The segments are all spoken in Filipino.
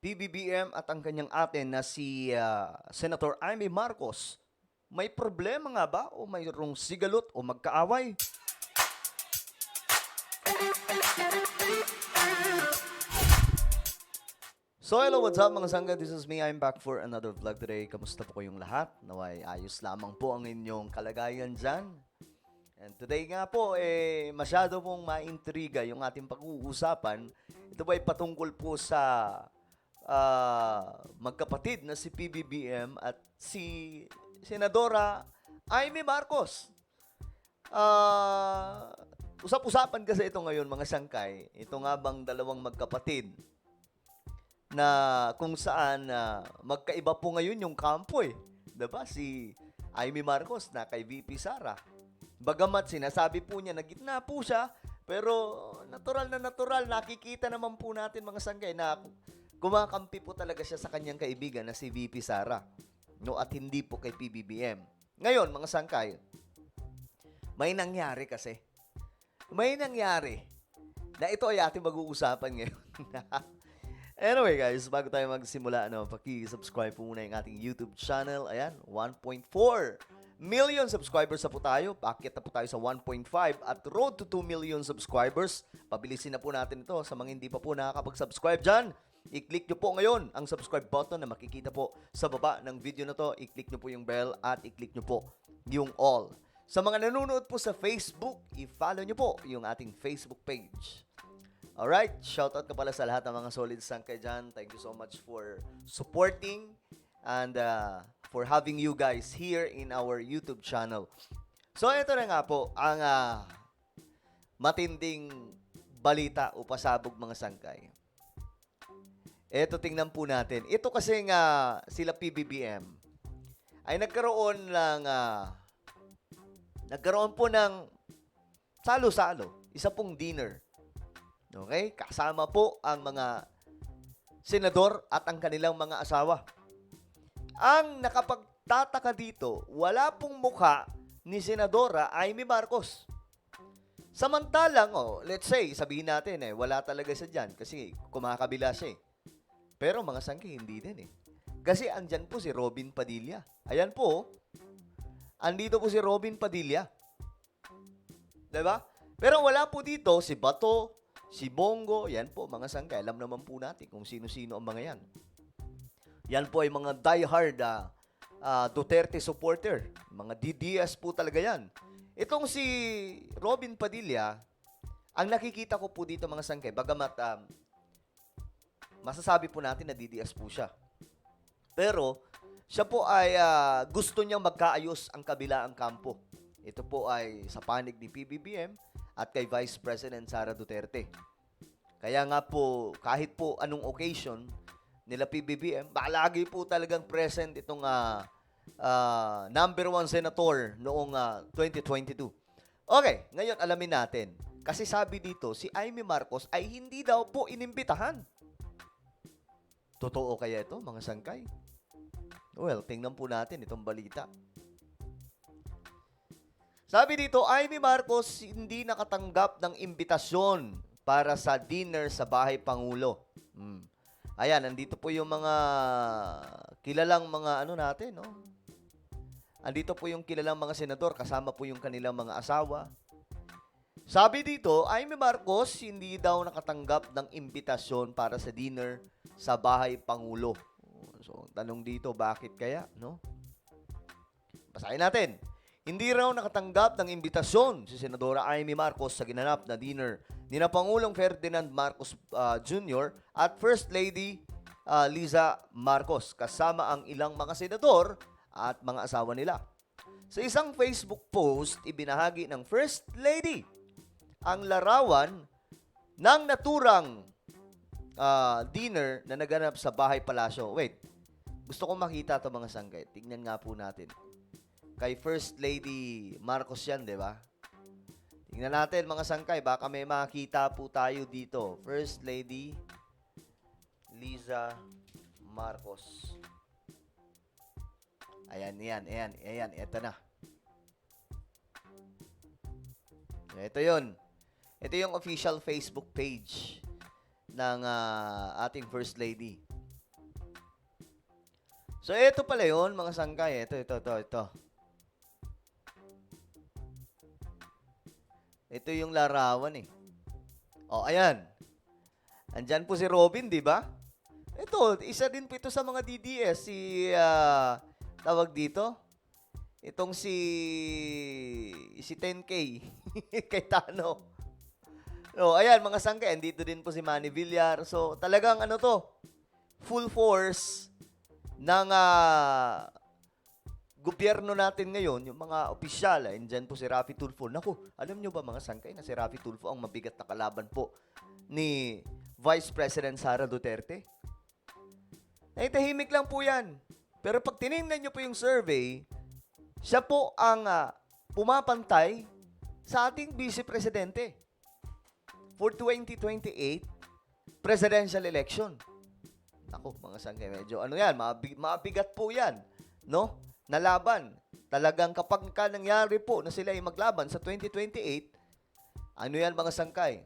PBBM at ang kanyang ate na si Senator Amy Marcos, may problema nga ba o mayroong sigalot o magkaaway? So hello, what's up mga sangga? This is me. I'm back for another vlog today. Kamusta po kayong lahat? Naway ayos lamang po ang inyong kalagayan dyan. And today nga po, masyado pong maintriga yung ating pag-uusapan. Ito ba ay patungkol po sa magkapatid na si PBBM at si Senadora Amy Marcos. Usap-usapan kasi ito ngayon mga sangkay. Ito nga bang dalawang magkapatid na kung saan magkaiba po ngayon yung kampo eh. Diba? Si Amy Marcos na kay VP Sara. Bagamat sinasabi po niya na gitna po siya, pero natural na natural, nakikita naman po natin mga sanggay na kumakampi po talaga siya sa kanyang kaibigan na si VP Sara. No, at hindi po kay PBBM. Ngayon, mga sangkay, may nangyari kasi. May nangyari na ito ay ating mag-uusapan ngayon. Anyway guys, bago tayo magsimula, paki-subscribe po muna yung ating YouTube channel. Ayan, 1.4 million subscribers na po tayo. Paakyat na po tayo sa 1.5 at road to 2 million subscribers. Pabilisin na po natin ito sa mga hindi pa po nakakapag-subscribe dyan. I-click nyo po ngayon ang subscribe button na makikita po sa baba ng video na to. I-click nyo po yung bell at i-click nyo po yung all. Sa mga nanonood po sa Facebook, i-follow nyo po yung ating Facebook page. Alright, shoutout ka pala sa lahat ng mga solid sangkay dyan. Thank you so much for supporting and for having you guys here in our YouTube channel. So, ito na nga po ang matinding balita o pasabog mga sangkay. Ito, tingnan po natin. Ito kasi nga sila PBBM ay nagkaroon po ng salo-salo. Isa pong dinner. Okay? Kasama po ang mga senador at ang kanilang mga asawa. Ang nakapagtataka dito, wala pong mukha ni Senadora Amy Marcos. Samantalang, let's say, sabihin natin wala talaga siya dyan kasi kumakabila siya eh. Pero mga sangki, hindi din eh. Kasi andyan po si Robin Padilla. Ayan po, andito po si Robin Padilla. Diba? Pero wala po dito si Bato, si Bongo, yan po mga sangkay. Alam naman po natin kung sino-sino ang mga yan. Yan po ay mga diehard Duterte supporter. Mga DDS po talaga yan. Itong si Robin Padilla, ang nakikita ko po dito mga sangkay, bagamat masasabi po natin na DDS po siya. Pero siya po ay gusto niyang magkaayos ang kabilaang kampo. Ito po ay sa panig ni PBBM at kay Vice President Sara Duterte. Kaya nga po, kahit po anong occasion nila PBBM, lagi po talagang present itong number 1 senator noong 2022. Okay, ngayon alamin natin. Kasi sabi dito, si Amy Marcos ay hindi daw po inimbitahan. Totoo kaya ito, mga sangkay? Well, tingnan po natin itong balita. Sabi dito, Amy Marcos hindi nakatanggap ng imbitasyon para sa dinner sa Bahay Pangulo. Ayan, nandito po yung mga kilalang mga natin, no? Andito po yung kilalang mga senador, kasama po yung kanilang mga asawa. Sabi dito, Amy Marcos hindi daw nakatanggap ng imbitasyon para sa dinner sa Bahay Pangulo. So, tanong dito, bakit kaya, no? Basahin natin. Hindi raw nakatanggap ng imbitasyon si Senadora Amy Marcos sa ginanap na dinner ni na Pangulong Ferdinand Marcos Jr. at First Lady Liza Marcos kasama ang ilang mga senador at mga asawa nila. Sa isang Facebook post, ibinahagi ng First Lady ang larawan ng naturang dinner na naganap sa Bahay Palasyo. Wait, gusto kong makita ito mga sanggay. Tingnan nga po natin. Kay First Lady Marcos yan, di ba? Tingnan natin mga sangkay, baka may makita po tayo dito. First Lady Liza Marcos. Ayan, ito na. Ito yun. Ito yung official Facebook page ng ating First Lady. So, ito pala yun, mga sangkay. Ito. Ito yung larawan eh. O, ayan. Andyan po si Robin, di ba? Ito, isa din po ito sa mga DDS. Tawag dito, itong si 10K, kay Tano. No, ayan, mga sangkay, andito din po si Manny Villar. So, talagang ano to, full force ng gobyerno natin ngayon, yung mga opisyal, andyan po si Raffy Tulfo. Naku, alam nyo ba mga sangkay na si Raffy Tulfo ang mabigat na kalaban po ni Vice President Sara Duterte? Tahimik lang po yan. Pero pag tinignan nyo po yung survey, siya po ang pumapantay sa ating Vice Presidente for 2028 presidential election. Ako, mga sangkay, medyo ano yan, mabigat po yan, no? Nalaban. Talagang kapag nangyari po na sila ay maglaban sa 2028, ano yan mga sangkay?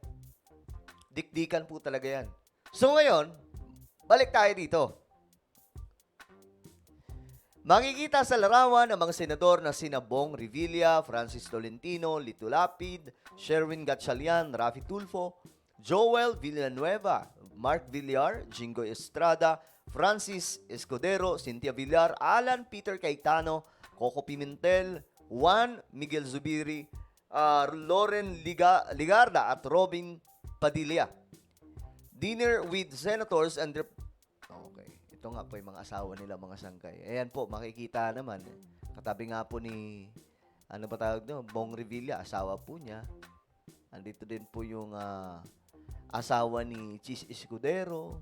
Dikdikan po talaga yan. So ngayon, balik tayo dito. Makikita sa larawan ang mga senador na sina Bong Revilla, Francis Tolentino, Lito Lapid, Sherwin Gatchalian, Raffy Tulfo, Joel Villanueva, Mark Villar, Jingo Estrada, Francis Escudero, Cynthia Villar, Alan Peter Cayetano, Coco Pimentel, Juan Miguel Zubiri, Loren Ligarda at Robin Padilla. Dinner with senators and okay. Ito nga po yung mga asawa nila, mga sangkay. Ayan po, makikita naman. Katabi nga po ni, ano ba tawag doon? Bong Revilla, asawa po niya. Andito din po yung asawa ni Chis Escudero,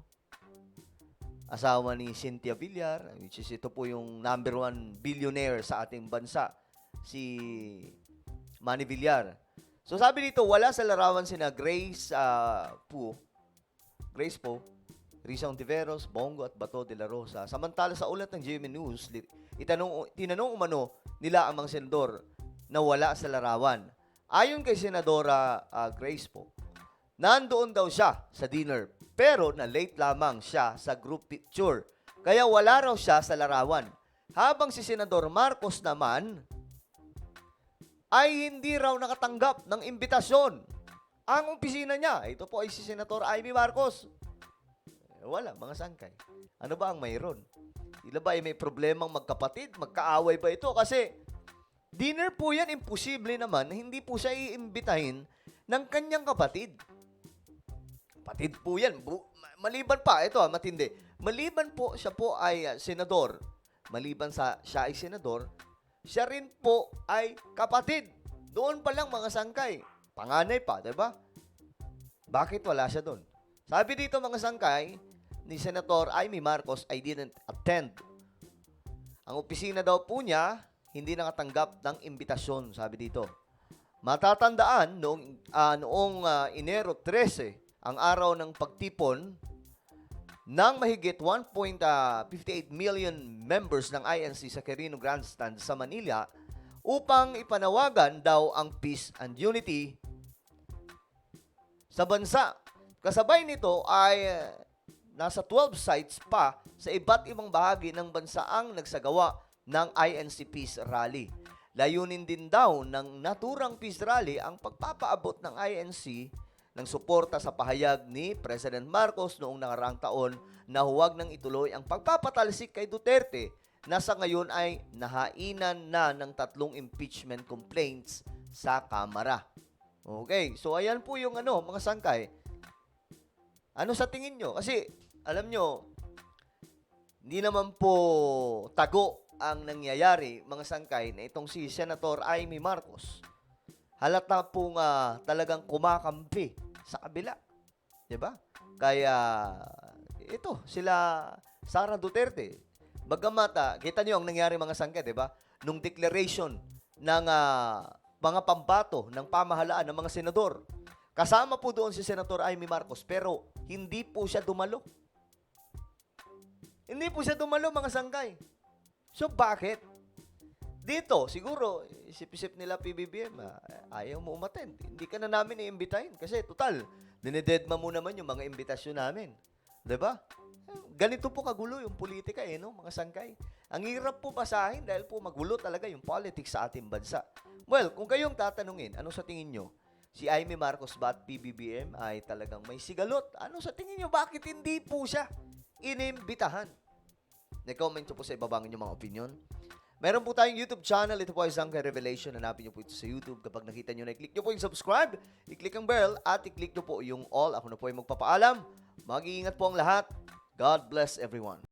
asawa ni Cynthia Villar, which is ito po yung number 1 billionaire sa ating bansa, si Manny Villar. So sabi dito, wala sa larawan sina Grace po, Risa Ontiveros, Bongo at Bato de la Rosa. Samantala sa ulat ng GMA News, tinanong umano nila ang mga senador na wala sa larawan. Ayon kay Senadora Grace po, nandoon daw siya sa dinner pero na-late lamang siya sa group picture. Kaya wala raw siya sa larawan. Habang si Senador Marcos naman ay hindi raw nakatanggap ng imbitasyon. Ang opisina niya, ito po ay si Senator Amy Marcos. Wala, mga sangkay. Ano ba ang mayroon? Tila ba ay may problemang magkapatid? Magkaaway ba ito? Kasi dinner po yan, imposible naman na hindi po siya iimbitahin ng kanyang kapatid. Kapatid po yan. Maliban pa, ito matindi. Maliban po, siya po ay senador. Maliban sa siya ay senador, siya rin po ay kapatid. Doon pa lang mga sangkay. Panganay pa, diba? Bakit wala siya doon? Sabi dito mga sangkay, ni Senator Amy Marcos, I didn't attend. Ang opisina daw po niya, hindi nakatanggap ng imbitasyon, sabi dito. Matatandaan, noong Enero 13, ang araw ng pagtipon ng mahigit 1.58 million members ng INC sa Quirino Grandstand sa Manila upang ipanawagan daw ang peace and unity sa bansa. Kasabay nito ay nasa 12 sites pa sa iba't ibang bahagi ng bansa ang nagsagawa ng INC Peace Rally. Layunin din daw ng naturang Peace Rally ang pagpapaabot ng INC ng suporta sa pahayag ni President Marcos noong nakaraang taon na huwag nang ituloy ang pagpapatalsik kay Duterte na sa ngayon ay nahainan na ng 3 impeachment complaints sa Kamara. Okay, so ayan po yung mga sangkay. Ano sa tingin nyo? Kasi, alam nyo, hindi naman po tago ang nangyayari, mga sangkay, na itong si Senator Amy Marcos. Halata pong talagang kumakampi sa kabila. Diba? Kaya, ito, sila Sara Duterte. Bagamat, kita nyo ang nangyari mga sangkay, diba? Nung declaration ng mga pambato ng pamahalaan ng mga senador, kasama po doon si Senator Amy Marcos, pero hindi po siya dumalo. Hindi po siya dumalo, mga sangkay. So, bakit? Dito, siguro, isip-isip nila PBBM, ayaw mo umattend. Hindi ka na namin iimbitahin. Kasi, total, dinededma mo naman yung mga imbitasyon namin. Diba? ganito po kagulo yung politika no, mga sangkay. Ang hirap po basahin dahil po magulo talaga yung politics sa ating bansa. Well, kung kayong tatanungin, ano sa tingin nyo? Si Amy Marcos ba at PBBM ay talagang may sigalot? Ano sa tingin nyo? Bakit hindi po siya inimbitahan? Ne-comment nyo po sa ibaba ng inyong mga opinion. Meron po tayong YouTube channel. Ito po ay Sangkay Revelation. Hanapin nyo po ito sa YouTube. Kapag nakita nyo na, i-click nyo po yung subscribe, i-click ang bell, at i-click nyo po yung all. Ako na po ay magpapaalam. Mag-iingat po ang lahat. God bless everyone.